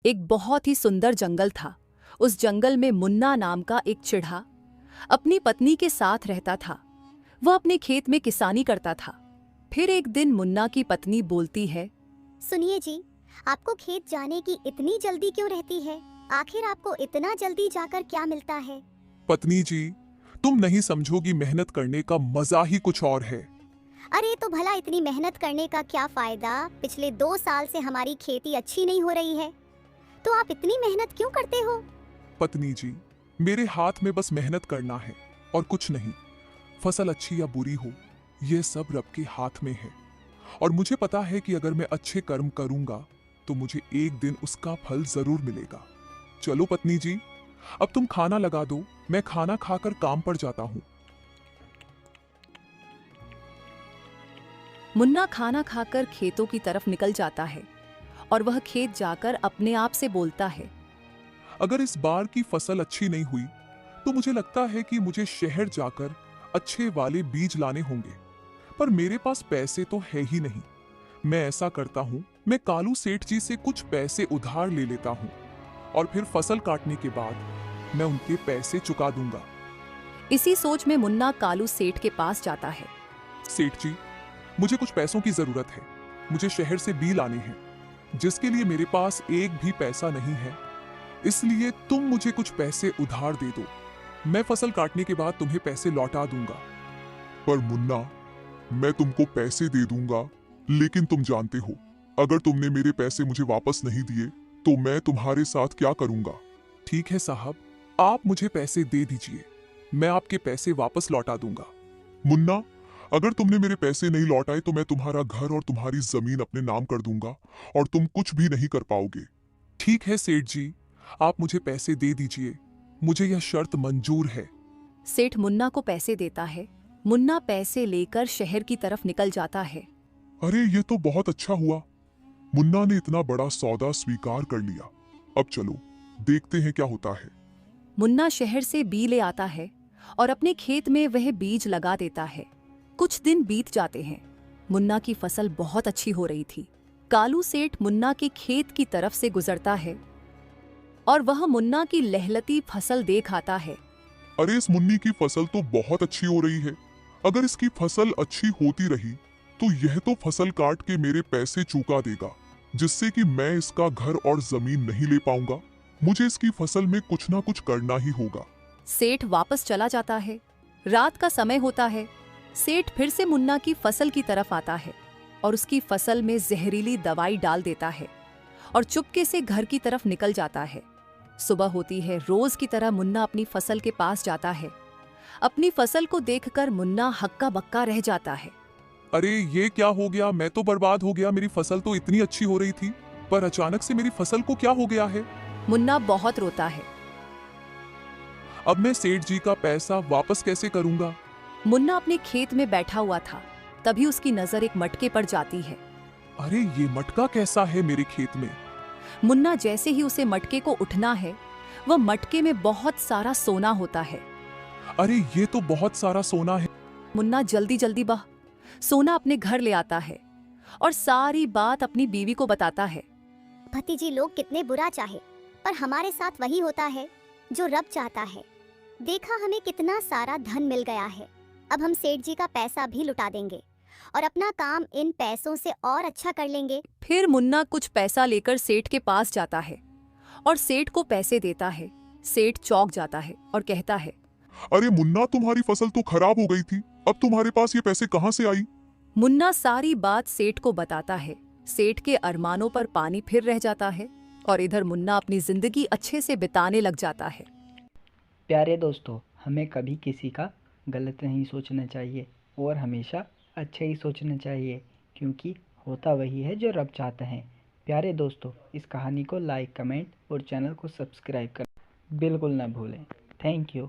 एक बहुत ही सुंदर जंगल था। उस जंगल में मुन्ना नाम का एक चिढ़ा अपनी पत्नी के साथ रहता था। वह अपने खेत में किसानी करता था। फिर एक दिन मुन्ना की पत्नी बोलती है, सुनिए जी, आपको खेत जाने की इतनी जल्दी क्यों रहती है? आखिर आपको इतना जल्दी जाकर क्या मिलता है? पत्नी जी, तुम नहीं समझोगी, मेहनत करने का मजा ही कुछ और है। अरे तो भला इतनी मेहनत करने का क्या फायदा? पिछले 2 साल से हमारी खेती अच्छी नहीं हो रही है, तो आप इतनी मेहनत क्यों करते हो? पत्नी जी, मेरे हाथ में बस मेहनत करना है और कुछ नहीं। फसल अच्छी या बुरी हो, यह सब रब के हाथ में है। और मुझे पता है कि अगर मैं अच्छे कर्म करूंगा तो मुझे एक दिन उसका फल जरूर मिलेगा। चलो पत्नी जी, अब तुम खाना लगा दो, मैं खाना खाकर काम पर जाता हूँ। मुन्ना खाना खाकर खेतों की तरफ निकल जाता है और वह खेत जाकर अपने आप से बोलता है, अगर इस बार की फसल अच्छी नहीं हुई तो मुझे लगता है कि मुझे शहर जाकर अच्छे वाले बीज लाने होंगे, पर मेरे पास पैसे तो है ही नहीं। मैं ऐसा करता हूँ, मैं कालू सेठ जी से कुछ पैसे उधार ले लेता हूँ और फिर फसल काटने के बाद मैं उनके पैसे चुका दूंगा। इसी सोच में मुन्ना कालू सेठ के पास जाता है। सेठ जी, मुझे कुछ पैसों की जरूरत है। मुझे शहर से बीज लाने हैं, जिसके लिए मेरे पास एक भी पैसा नहीं है। इसलिए तुम मुझे कुछ पैसे उधार दे दो, मैं फसल काटने के बाद तुम्हें पैसे लौटा दूंगा। पर मुन्ना, मैं तुमको पैसे दे दूंगा, लेकिन तुम जानते हो, अगर तुमने मेरे पैसे मुझे वापस नहीं दिए तो मैं तुम्हारे साथ क्या करूंगा? ठीक है साहब, आप मुझे पैसे दे दीजिए, मैं आपके पैसे वापस लौटा दूंगा। मुन्ना, अगर तुमने मेरे पैसे नहीं लौटाए तो मैं तुम्हारा घर और तुम्हारी जमीन अपने नाम कर दूंगा और तुम कुछ भी नहीं कर पाओगे। ठीक है सेठ जी, आप मुझे पैसे दे दीजिए, मुझे यह शर्त मंजूर है। सेठ मुन्ना को पैसे देता है। मुन्ना पैसे लेकर शहर की तरफ निकल जाता है। अरे ये तो बहुत अच्छा हुआ, मुन्ना ने इतना बड़ा सौदा स्वीकार कर लिया। अब चलो देखते हैं क्या होता है। मुन्ना शहर से बीज ले आता है और अपने खेत में वह बीज लगा देता है। कुछ दिन बीत जाते हैं। मुन्ना की फसल बहुत अच्छी हो रही थी। कालू सेठ मुन्ना के खेत की तरफ से गुजरता है और वह मुन्ना की लहलती फसल देख आता है। अरे इस मुन्नी की फसल तो बहुत अच्छी हो रही है। अगर इसकी फसल अच्छी होती रही तो यह तो फसल काट के मेरे पैसे चुका देगा, जिससे कि मैं इसका घर और जमीन नहीं ले पाऊंगा। मुझे इसकी फसल में कुछ ना कुछ करना ही होगा। सेठ वापस चला जाता है। रात का समय होता है। सेठ फिर से मुन्ना की फसल की तरफ आता है और उसकी फसल में जहरीली दवाई डाल देता है और चुपके से घर की तरफ निकल जाता है। सुबह होती है। रोज की तरह मुन्ना अपनी फसल के पास जाता है। अपनी फसल को देखकर मुन्ना हक्का बक्का रह जाता है। अरे ये क्या हो गया, मैं तो बर्बाद हो गया। मेरी फसल तो इतनी अच्छी हो रही थी, पर अचानक से मेरी फसल को क्या हो गया है। मुन्ना बहुत रोता है। अब मैं सेठ जी का पैसा वापस कैसे करूंगा। मुन्ना अपने खेत में बैठा हुआ था। तभी उसकी नजर एक मटके पर जाती है। अरे ये मटका कैसा है मेरे खेत में। मुन्ना जैसे ही उसे मटके को उठना है, वह मटके में बहुत सारा सोना होता है। अरे ये तो बहुत सारा सोना है। मुन्ना जल्दी जल्दी सोना अपने घर ले आता है और सारी बात अपनी बीवी को बताता है। भतीजी, लोग कितने बुरा चाहे, पर हमारे साथ वही होता है जो रब चाहता है। देखा, हमें कितना सारा धन मिल गया है। अब हम सेठ जी का पैसा भी लुटा देंगे और अपना काम इन पैसों से और अच्छा कर लेंगे। फिर मुन्ना कुछ पैसा लेकर सेठ के पास जाता है और सेठ को पैसे देता है। सेठ चौंक जाता है और कहता है, अरे मुन्ना, तुम्हारी फसल तो खराब हो गई थी, अब तुम्हारे पास ये पैसे कहाँ से आई? मुन्ना सारी बात सेठ को बताता है। सेठ के अरमानों पर पानी फिर रह जाता है और इधर मुन्ना अपनी जिंदगी अच्छे से बिताने लग जाता है। प्यारे दोस्तों, हमें कभी किसी का गलत नहीं सोचना चाहिए और हमेशा अच्छा ही सोचना चाहिए, क्योंकि होता वही है जो रब चाहता है। प्यारे दोस्तों, इस कहानी को लाइक, कमेंट और चैनल को सब्सक्राइब कर बिल्कुल ना भूलें। Thank you.